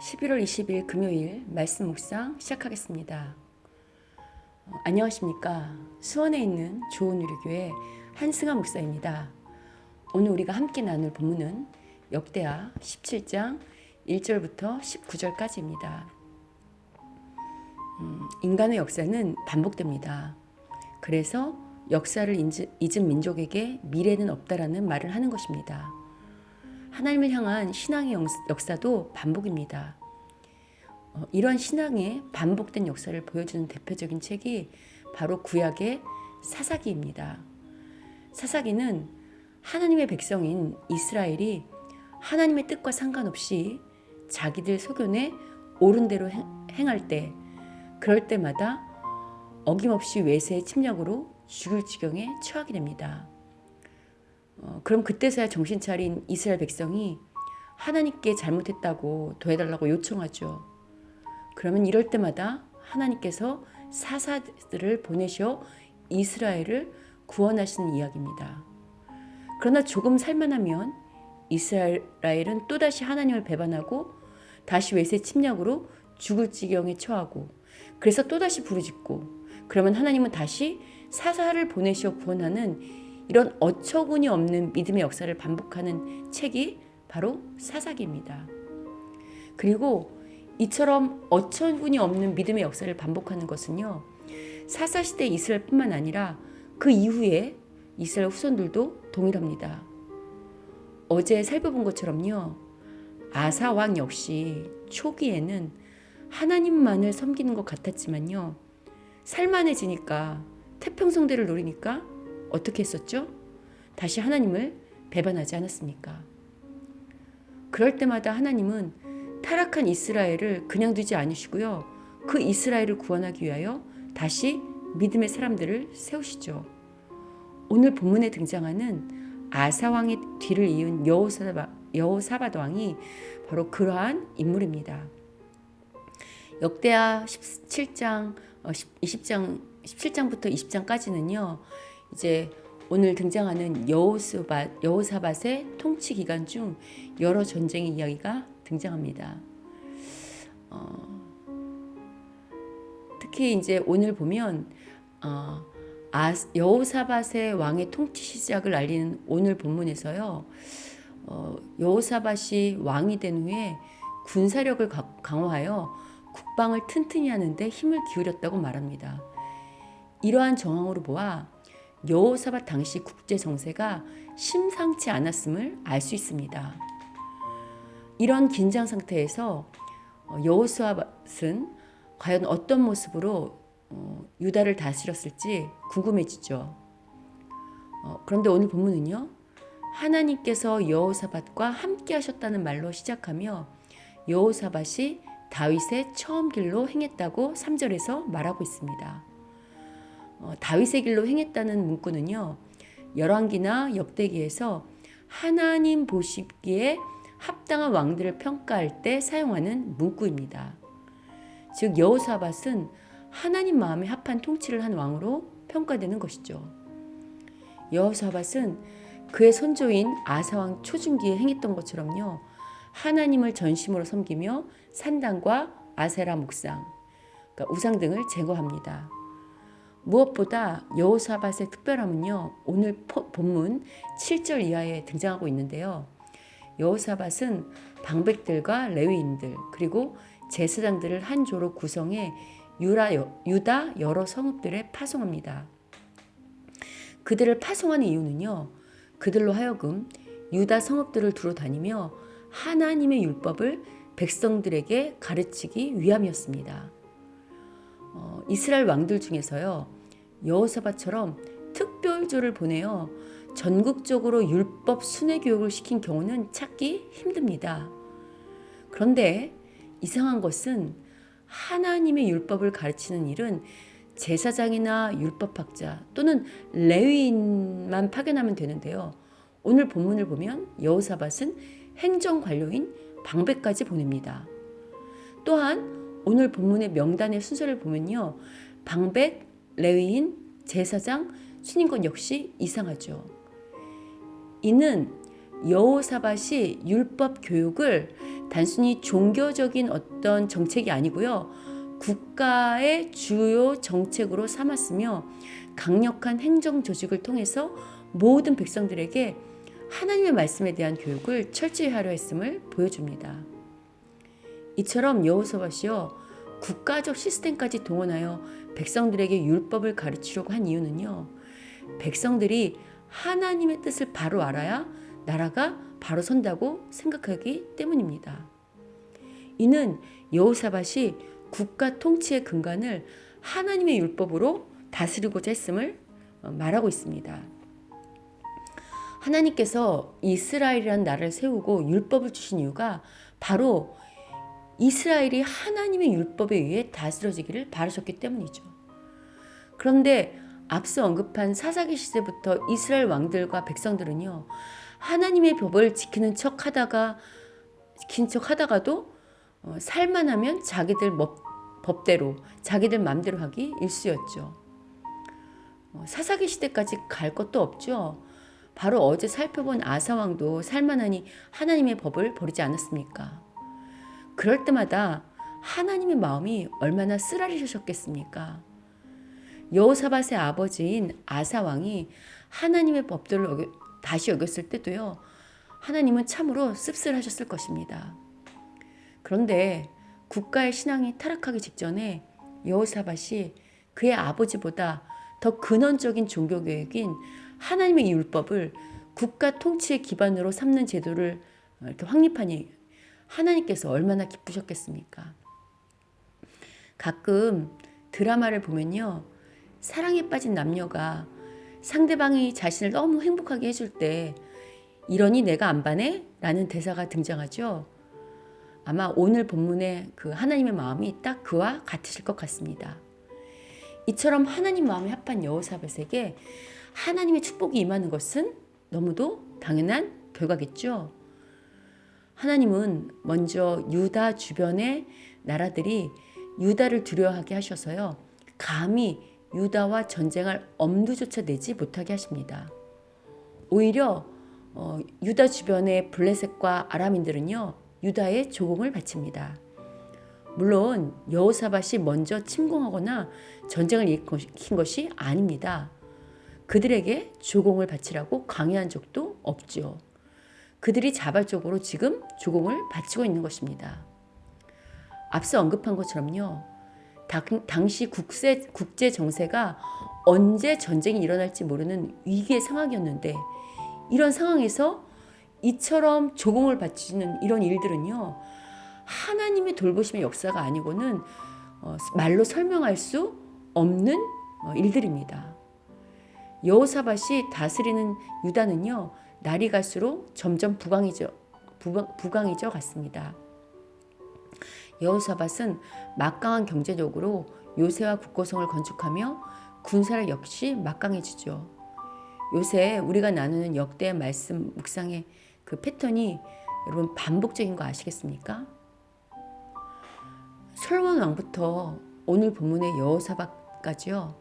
11월 20일 금요일 말씀 묵상 시작하겠습니다. 안녕하십니까. 수원에 있는 좋은우리교회 한승아 목사입니다. 오늘 우리가 함께 나눌 본문은 역대하 17장 1절부터 19절까지입니다. 인간의 역사는 반복됩니다. 그래서 역사를 잊은 민족에게 미래는 없다라는 말을 하는 것입니다. 하나님을 향한 신앙의 역사도 반복입니다. 이러한 신앙의 반복된 역사를 보여주는 대표적인 책이 바로 구약의 사사기입니다. 사사기는 하나님의 백성인 이스라엘이 하나님의 뜻과 상관없이 자기들 소견에 옳은 대로 행할 때, 그럴 때마다 어김없이 외세의 침략으로 죽을 지경에 처하게 됩니다. 그럼 그때서야 정신 차린 이스라엘 백성이 하나님께 잘못했다고 도와달라고 요청하죠. 그러면 이럴 때마다 하나님께서 사사들을 보내셔 이스라엘을 구원하시는 이야기입니다. 그러나 조금 살만하면 이스라엘은 또다시 하나님을 배반하고 다시 외세 침략으로 죽을 지경에 처하고, 그래서 또다시 부르짖고, 그러면 하나님은 다시 사사를 보내셔 구원하는 이런 어처구니 없는 믿음의 역사를 반복하는 책이 바로 사사기입니다. 그리고 이처럼 어처구니 없는 믿음의 역사를 반복하는 것은요, 사사시대 이스라엘뿐만 아니라 그 이후에 이스라엘 후손들도 동일합니다. 어제 살펴본 것처럼요, 아사 왕 역시 초기에는 하나님만을 섬기는 것 같았지만요, 살만해지니까 태평성대를 노리니까 어떻게 했었죠? 다시 하나님을 배반하지 않았습니까? 그럴 때마다 하나님은 타락한 이스라엘을 그냥 두지 않으시고요, 그 이스라엘을 구원하기 위하여 다시 믿음의 사람들을 세우시죠. 오늘 본문에 등장하는 아사 왕의 뒤를 이은 여호사밧 왕이 바로 그러한 인물입니다. 역대하 17장부터 20장까지는요, 이제 오늘 등장하는 여호사밧의 통치 기간 중 여러 전쟁의 이야기가 등장합니다. 특히 이제 오늘 보면 여호사밧의 왕의 통치 시작을 알리는 오늘 본문에서요, 여호사밧이 왕이 된 후에 군사력을 강화하여 국방을 튼튼히 하는데 힘을 기울였다고 말합니다. 이러한 정황으로 보아 여호사밧 당시 국제 정세가 심상치 않았음을 알 수 있습니다. 이런 긴장 상태에서 여호사밧은 과연 어떤 모습으로 유다를 다스렸을지 궁금해지죠. 그런데 오늘 본문은요, 하나님께서 여호사밧과 함께 하셨다는 말로 시작하며 여호사밧이 다윗의 처음 길로 행했다고 3절에서 말하고 있습니다. 다윗의 길로 행했다는 문구는요, 열왕기나 역대기에서 하나님 보시기에 합당한 왕들을 평가할 때 사용하는 문구입니다. 즉 여호사밧은 하나님 마음에 합한 통치를 한 왕으로 평가되는 것이죠. 여호사밧은 그의 선조인 아사왕 초중기에 행했던 것처럼요, 하나님을 전심으로 섬기며 산당과 아세라 목상, 그러니까 우상 등을 제거합니다. 무엇보다 여호사밧의 특별함은요, 오늘 본문 7절 이하에 등장하고 있는데요, 여호사밧은 방백들과 레위인들 그리고 제사장들을 한 조로 구성해 유다 여러 성읍들에 파송합니다. 그들을 파송하는 이유는요, 그들로 하여금 유다 성읍들을 두루 다니며 하나님의 율법을 백성들에게 가르치기 위함이었습니다. 이스라엘 왕들 중에서요, 여호사밧처럼 특별조를 보내어 전국적으로 율법 순회 교육을 시킨 경우는 찾기 힘듭니다. 그런데 이상한 것은 하나님의 율법을 가르치는 일은 제사장이나 율법학자 또는 레위인만 파견하면 되는데요, 오늘 본문을 보면 여호사밧은 행정관료인 방백까지 보냅니다. 또한 오늘 본문의 명단의 순서를 보면요, 방백, 레위인, 제사장, 순임관 역시 이상하죠. 이는 여호사밧이 율법 교육을 단순히 종교적인 어떤 정책이 아니고요. 국가의 주요 정책으로 삼았으며 강력한 행정 조직을 통해서 모든 백성들에게 하나님의 말씀에 대한 교육을 철저히 하려 했음을 보여줍니다. 이처럼 여호사밧이요, 국가적 시스템까지 동원하여 백성들에게 율법을 가르치려고 한 이유는요, 백성들이 하나님의 뜻을 바로 알아야 나라가 바로 선다고 생각하기 때문입니다. 이는 여호사밧이 국가 통치의 근간을 하나님의 율법으로 다스리고자 했음을 말하고 있습니다. 하나님께서 이스라엘이라는 나라를 세우고 율법을 주신 이유가 바로 이스라엘이 하나님의 율법에 의해 다스려지기를 바라셨기 때문이죠. 그런데 앞서 언급한 사사기 시대부터 이스라엘 왕들과 백성들은요, 하나님의 법을 지키는 척 하다가도 살만하면 자기들 법대로, 자기들 맘대로 하기 일쑤였죠. 사사기 시대까지 갈 것도 없죠. 바로 어제 살펴본 아사왕도 살만하니 하나님의 법을 버리지 않았습니까? 그럴 때마다 하나님의 마음이 얼마나 쓰라리셨겠습니까? 여호사밧의 아버지인 아사왕이 하나님의 법들을 다시 여겼을 때도요, 하나님은 참으로 씁쓸하셨을 것입니다. 그런데 국가의 신앙이 타락하기 직전에 여호사밧이 그의 아버지보다 더 근원적인 종교교육인 하나님의 율법을 국가 통치의 기반으로 삼는 제도를 이렇게 확립하니 하나님께서 얼마나 기쁘셨겠습니까? 가끔 드라마를 보면요, 사랑에 빠진 남녀가 상대방이 자신을 너무 행복하게 해줄 때 이러니 내가 안 반해? 라는 대사가 등장하죠. 아마 오늘 본문의 그 하나님의 마음이 딱 그와 같으실 것 같습니다. 이처럼 하나님 마음에 합한 여호사밧에게 하나님의 축복이 임하는 것은 너무도 당연한 결과겠죠. 하나님은 먼저 유다 주변의 나라들이 유다를 두려워하게 하셔서요, 감히 유다와 전쟁할 엄두조차 내지 못하게 하십니다. 오히려 유다 주변의 블레셋과 아람인들은요, 유다에 조공을 바칩니다. 물론 여호사밧이 먼저 침공하거나 전쟁을 일으킨 것이 아닙니다. 그들에게 조공을 바치라고 강요한 적도 없죠. 그들이 자발적으로 지금 조공을 바치고 있는 것입니다. 앞서 언급한 것처럼요, 당시 국제 정세가 언제 전쟁이 일어날지 모르는 위기의 상황이었는데, 이런 상황에서 이처럼 조공을 바치는 이런 일들은요, 하나님의 돌보심의 역사가 아니고는 말로 설명할 수 없는 일들입니다. 여호사밧이 다스리는 유다는요, 날이 갈수록 점점 부강해져 갔습니다. 여호사밧은 막강한 경제력으로 요새와 국고성을 건축하며 군사력 역시 막강해지죠. 요새 우리가 나누는 역대의 말씀 묵상의 그 패턴이 여러분 반복적인 거 아시겠습니까? 솔로몬 왕부터 오늘 본문의 여호사밧까지요,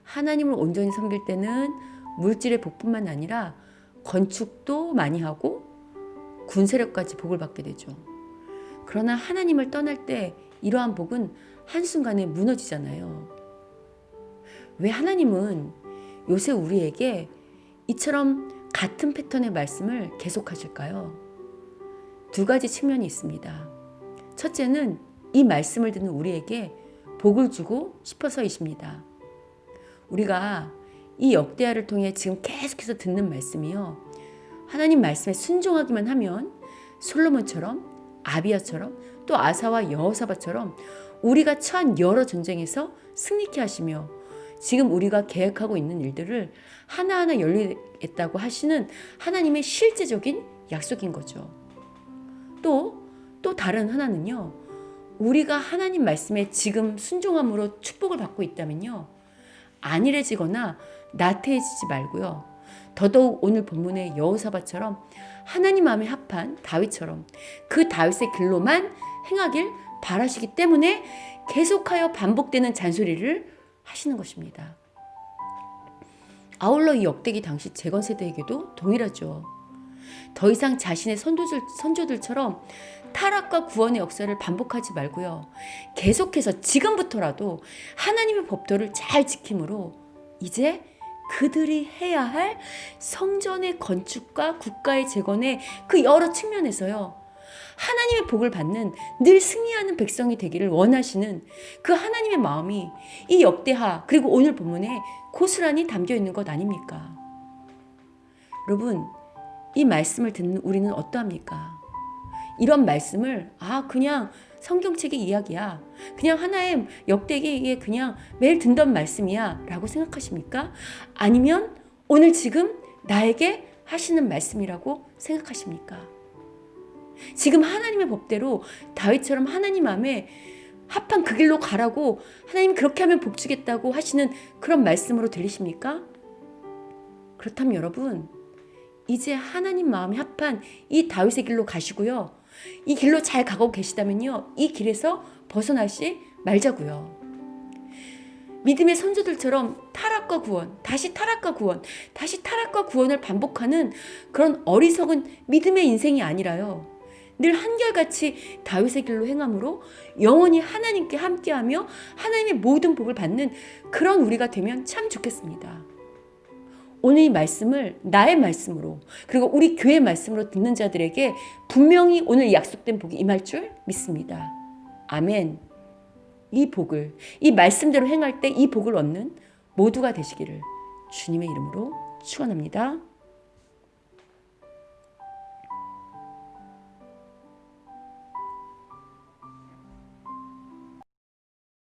하나님을 온전히 섬길 때는 물질의 복뿐만 아니라 건축도 많이 하고 군사력까지 복을 받게 되죠. 그러나 하나님을 떠날 때 이러한 복은 한순간에 무너지잖아요. 왜 하나님은 요새 우리에게 이처럼 같은 패턴의 말씀을 계속하실까요? 두 가지 측면이 있습니다. 첫째는 이 말씀을 듣는 우리에게 복을 주고 싶어서이십니다. 우리가 이 역대하를 통해 지금 계속해서 듣는 말씀이요, 하나님 말씀에 순종하기만 하면 솔로몬처럼, 아비야처럼, 또 아사와 여호사밧처럼 우리가 처한 여러 전쟁에서 승리케 하시며 지금 우리가 계획하고 있는 일들을 하나하나 열리겠다고 하시는 하나님의 실제적인 약속인 거죠. 또 다른 하나는요, 우리가 하나님 말씀에 지금 순종함으로 축복을 받고 있다면요, 안일해지거나 나태해지지 말고요, 더더욱 오늘 본문의 여호사밧처럼 하나님 마음에 합한 다윗처럼 그 다윗의 길로만 행하길 바라시기 때문에 계속하여 반복되는 잔소리를 하시는 것입니다. 아울러 이 역대기 당시 재건 세대에게도 동일하죠. 더 이상 자신의 선조들처럼 타락과 구원의 역사를 반복하지 말고요. 계속해서 지금부터라도 하나님의 법도를 잘 지킴으로 이제 그들이 해야 할 성전의 건축과 국가의 재건의 그 여러 측면에서요. 하나님의 복을 받는 늘 승리하는 백성이 되기를 원하시는 그 하나님의 마음이 이 역대하 그리고 오늘 본문에 고스란히 담겨 있는 것 아닙니까? 여러분, 이 말씀을 듣는 우리는 어떠합니까? 이런 말씀을 그냥 성경책의 이야기야, 그냥 하나의 역대기에 그냥 매일 듣던 말씀이야 라고 생각하십니까? 아니면 오늘 지금 나에게 하시는 말씀이라고 생각하십니까? 지금 하나님의 법대로 다윗처럼 하나님 마음에 합한 그 길로 가라고 하나님 그렇게 하면 복 주겠다고 하시는 그런 말씀으로 들리십니까? 그렇다면 여러분, 이제 하나님 마음에 합한 이 다윗의 길로 가시고요. 이 길로 잘 가고 계시다면요. 이 길에서 벗어나지 말자고요. 믿음의 선조들처럼 타락과 구원, 다시 타락과 구원, 다시 타락과 구원을 반복하는 그런 어리석은 믿음의 인생이 아니라요. 늘 한결같이 다윗의 길로 행함으로 영원히 하나님께 함께하며 하나님의 모든 복을 받는 그런 우리가 되면 참 좋겠습니다. 오늘 이 말씀을 나의 말씀으로 그리고 우리 교회 말씀으로 듣는 자들에게 분명히 오늘 약속된 복이 임할 줄 믿습니다. 아멘. 이 복을, 이 말씀대로 행할 때 이 복을 얻는 모두가 되시기를 주님의 이름으로 축원합니다.